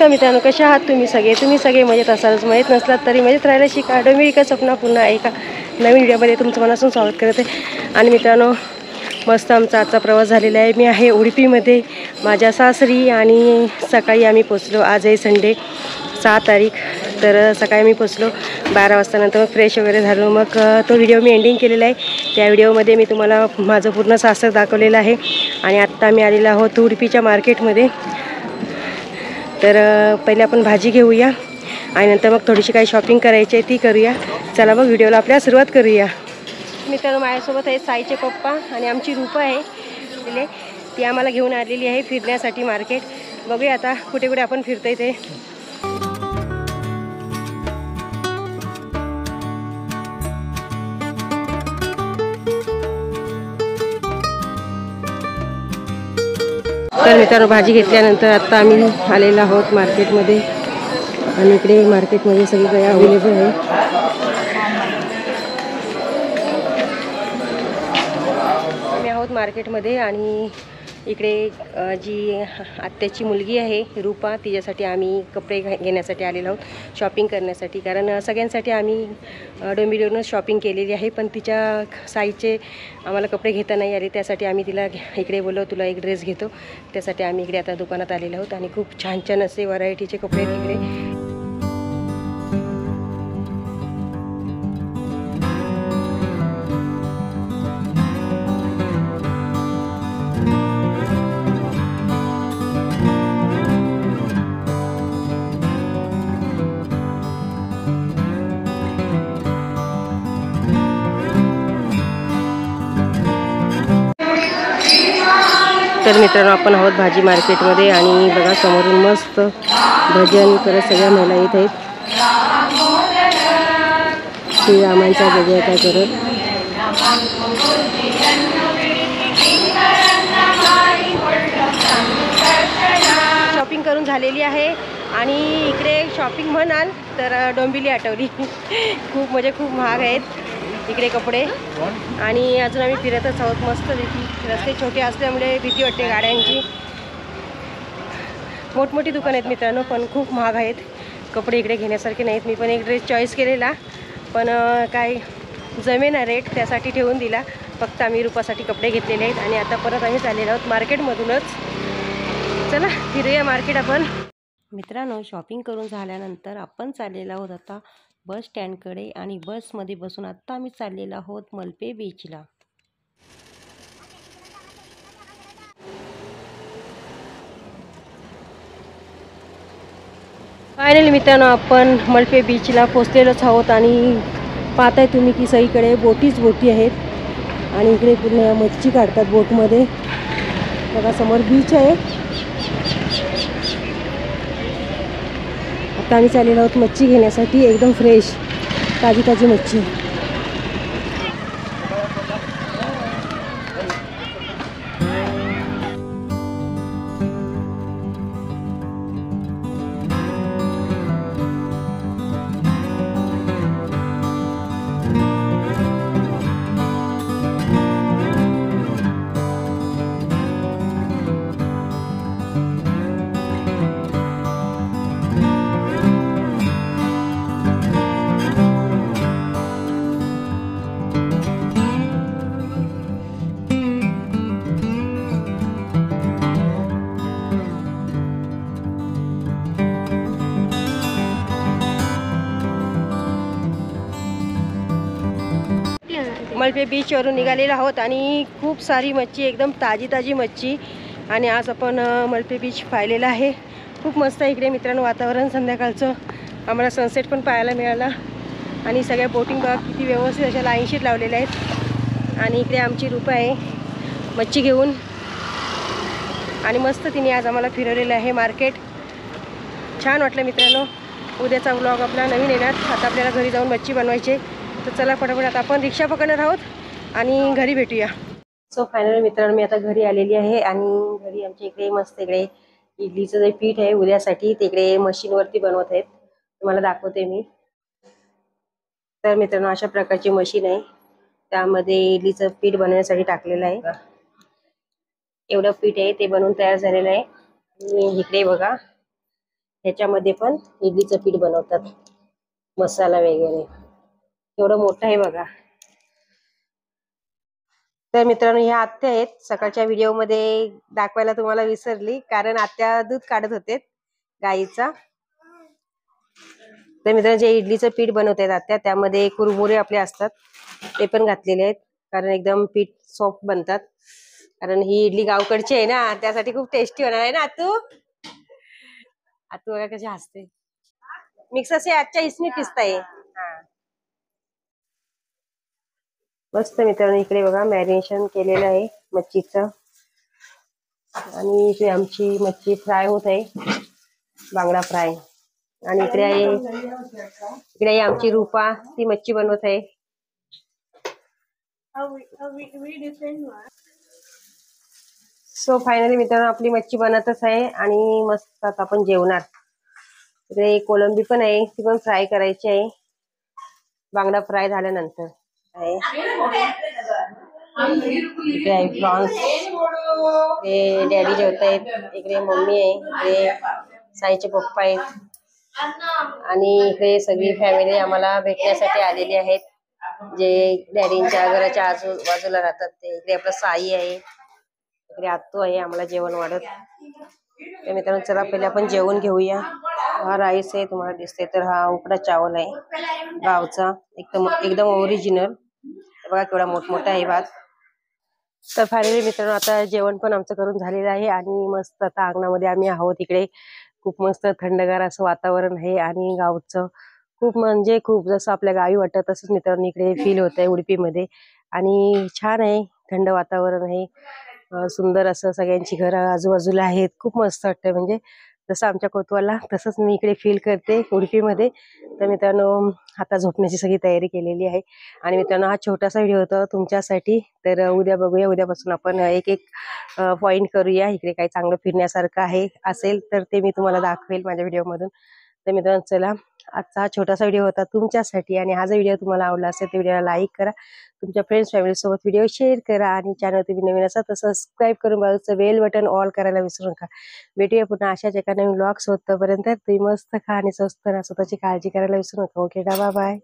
नमस्कार मित्रांनो, कशा आहात तुम्ही सगळे मजेत असालच. मजेत नसलात तरी मजेत राहायला शिका. डोंबिवलीकर स्वप्न पुन्हा एका नवीन व्हिडिओमध्ये तुमचं मनापासून स्वागत करते. आणि मित्रांनो, मस्त आमचा आजचा प्रवास झालेला आहे. मी आहे उडुपीमध्ये माझ्या सासरी आणि सकाळी आम्ही पोचलो. आज आहे संडे 6 तारीख. तर सकाळी मी पोचलो 12 वाजता. नंतर फ्रेश वगैरे झालो. मग तो व्हिडिओ मी एंडिंग केलेला आहे. त्या व्हिडिओमध्ये मी तुम्हाला माझं पूर्ण सासर दाखवलेलं आहे. आणि आत्ता मी आलेलो आहोत उडुपीच्या मार्केटमध्ये. तर पहिले आपण भाजी घेऊया आणि नंतर मग थोडीशी काही शॉपिंग करायची आहे ती करूया. चला मग व्हिडिओला आपल्या सुरुवात करूया. मित्रांनो, माझ्यासोबत आहे साईचे पप्पा आणि आमची रूपा आहे. ती आम्हाला घेऊन आलेली आहे फिरण्यासाठी मार्केट. बघूया आता कुठे कुठे आपण फिरतोय ते. तर मित्रांनो, भाजी घेतल्यानंतर आता आम्ही आलेलो आहोत मार्केटमध्ये. आणि इकडे मार्केटमध्ये सगळी काही अवेलेबल आहे. आम्ही आहोत मार्केटमध्ये आणि इकडे जी आत्याची मुलगी आहे रूपा, तिच्यासाठी आम्ही कपडे घेण्यासाठी आलेलो आहोत शॉपिंग करण्यासाठी. कारण सगळ्यांसाठी आम्ही डोंबिवलीवरूनच शॉपिंग केलेली आहे, पण तिच्या साईजचे आम्हाला कपडे घेता नाही आले. त्यासाठी आम्ही तिला इकडे बोललो, तुला एक ड्रेस घेतो. त्यासाठी आम्ही इकडे आता दुकानात आलेलो आहोत. आणि खूप छान छान असे व्हरायटीचे कपडे तिकडे. तर मित्रांनो, आपण आहोत भाजी मार्केटमध्ये आणि बघा समोरून मस्त भजन करत सगळ्या महिला येत आहेत. श्रीरामांचा जयजयकार करत. शॉपिंग करून झालेली आहे आणि इकडे शॉपिंग म्हणाल तर डोंबिवली आठवली. खूप महाग आहेत इकडे कपडे. आणि अजून आम्ही फिरतच आहोत मस्त. रस्ते छोटे असल्यामुळे भीती वाटते गाड्यांची. मोठमोठी दुकान आहेत मित्रांनो, पण खूप महाग आहेत कपडे. इकडे घेण्यासारखे नाहीत. मी पण एक ड्रेस चॉईस केलेला, पण काय जमेना रेट, त्यासाठी ठेवून दिला. फक्त आम्ही रूपासाठी कपडे घेतलेले आहेत. आणि आता परत आम्ही चाललेलो आहोत मार्केटमधूनच. चला फिरूया मार्केट आपण. मित्रांनो, शॉपिंग करून झाल्यानंतर आपण चाललेलो आहोत आता बस स्टँडकडे. आणि बसमध्ये बसून आत्ता आम्ही चाललेलो आहोत मलपे बीचला. फायनली मित्रांनो, आपण मलपे बीचला पोचलेलोच आहोत. आणि पाहताय तुम्ही की सगळीकडे बोटी आहेत. आणि इकडे पूर्ण मच्छी काढतात बोटमध्ये. बघा समोर बीच आहे. आता आम्ही चाललेलो आहोत मच्छी घेण्यासाठी. एकदम फ्रेश ताजी मच्छी. मलपे बीचवरून निघालेलो आहोत आणि खूप सारी मच्छी, एकदम ताजी मच्छी. आणि आज आपण मलपे बीच पाहिलेलं आहे. खूप मस्त आहे इकडे मित्रांनो वातावरण. संध्याकाळचं आम्हाला सनसेट पण पाहायला मिळाला. आणि सगळ्या बोटिंग बघा किती व्यवस्थित अशा लाईनशीट लावलेल्या आहेत. आणि इकडे आमची रूपा आहे मच्छी घेऊन. आणि मस्त तिने आज आम्हाला फिरवलेलं आहे मार्केट. छान वाटलं मित्रांनो. उद्याचा व्लॉग आपला नवीन येणार. आता आपल्याला घरी जाऊन मच्छी बनवायचे. तर चला पटापट आता आपण रिक्षा पकडणार आहोत आणि घरी भेटूया. सो फायनली मित्रांनो, मी आता घरी आलेली आहे. आणि घरी आमच्या इकडे मस्त इकडे इडलीचं जे पीठ आहे उद्यासाठी तिकडे मशीनवरती बनवत आहेत. तुम्हाला दाखवते मी. तर मित्रांनो, अशा प्रकारची मशीन आहे. त्यामध्ये इडलीचं पीठ बनवण्यासाठी टाकलेलं आहे. एवढं पीठ आहे ते बनवून तयार झालेलं आहे. आणि इकडे बघा ह्याच्यामध्ये पण इडलीचं पीठ बनवतात, मसाला वगैरे एवढं मोठं आहे बघा. तर मित्रांनो, ह्या आत्या आहेत. सकाळच्या व्हिडिओमध्ये दाखवायला तुम्हाला विसरली, कारण आत्या दूध काढत होते गाईचा. तर मित्रांनो, जे इडलीचं पीठ बनवत आहेत आत्या, त्यामध्ये कुरमुरे आपले असतात ते पण घातलेले आहेत, कारण एकदम पीठ सॉफ्ट बनतात. कारण ही इडली गावकडची आहे ना, त्यासाठी खूप टेस्टी होणार आहे ना. आतू आतू बघा कशी हसते. मिक्स असे आजच्या इसमी पिसता आहे. मस्त मित्रांनो, इकडे बघा मॅरिनेशन केलेलं आहे मच्छीचं, आणि इकडे आमची मच्छी फ्राय होत आहे, बांगडा फ्राय. आणि इकडे आमची रूपा, ती मच्छी बनवत आहे. सो फायनली मित्रांनो, आपली मच्छी बनतच आहे आणि मस्त आता आपण जेवणार. इकडे कोलंबी पण आहे, ती पण फ्राय करायची आहे, बांगडा फ्राय झाल्यानंतर. इकडे आहे प्रॉन्स, इकडे डॅडी जेवत आहेत, इकडे मम्मी आहे, इकडे साईचे पप्पा आहेत, आणि इकडे सगळी फॅमिली आम्हाला भेटण्यासाठी आलेली आहेत, जे डॅडींच्या घराच्या आजूबाजूला राहतात ते. इकडे आपलं साई आहे, इकडे आत्तू आहे आम्हाला जेवण वाढत. तर मित्रांनो, चला पहिले आपण जेवण घेऊया. हा राईस आहे, तुम्हाला दिसते तर हा उकडा चावल आहे गावचा, एकदम एकदम ओरिजिनल. बघा केवढा मोठमोठा आहे भात. तर फायनली मित्रांनो, आता जेवण पण आमचं करून झालेलं आहे, आणि मस्त आता अंगणामध्ये आम्ही आहोत. इकडे खूप मस्त थंडगार असं वातावरण आहे, आणि गावचं खूप म्हणजे खूप जसं आपल्या गावी वाटतं तसंच मित्रांनो इकडे फील होत आहे उडुपीमध्ये. आणि छान आहे, थंड वातावरण आहे, सुंदर असं सगळ्यांची घरं आजूबाजूला आहेत. खूप मस्त वाटतंय, म्हणजे जसं आमच्या कोतवालला तसंच मी इकडे फील करते उडुपीमध्ये. तर मित्रांनो, आता झोपण्याची सगळी तयारी केलेली आहे. आणि मित्रांनो, हा छोटासा व्हिडिओ होता तुमच्यासाठी. तर उद्या बघूया, उद्यापासून आपण एक एक पॉइंट करूया. इकडे काही चांगलं फिरण्यासारखं आहे असेल तर ते मी तुम्हाला दाखवेल माझ्या व्हिडिओमधून. तर मित्रांनो, चला, आजचा हा छोटासा व्हिडिओ होता तुमच्यासाठी, आणि हा जर व्हिडिओ तुम्हाला आवडला असेल तर व्हिडिओला लाईक करा, तुमच्या फ्रेंड्स फॅमिली सोबत व्हिडिओ शेअर करा, आणि चॅनल तुम्ही नवीन असाल तर सबस्क्राईब करून बाजूचं बेल बटन ऑल करायला विसरू नका. भेटूया पुन्हा अशाच एका नवीन व्लॉग्स. होत तोपर्यंत तुम्ही मस्त खा आणि स्वस्त राहा, स्वतःची काळजी करायला विसरू नका. Okay, bye bye.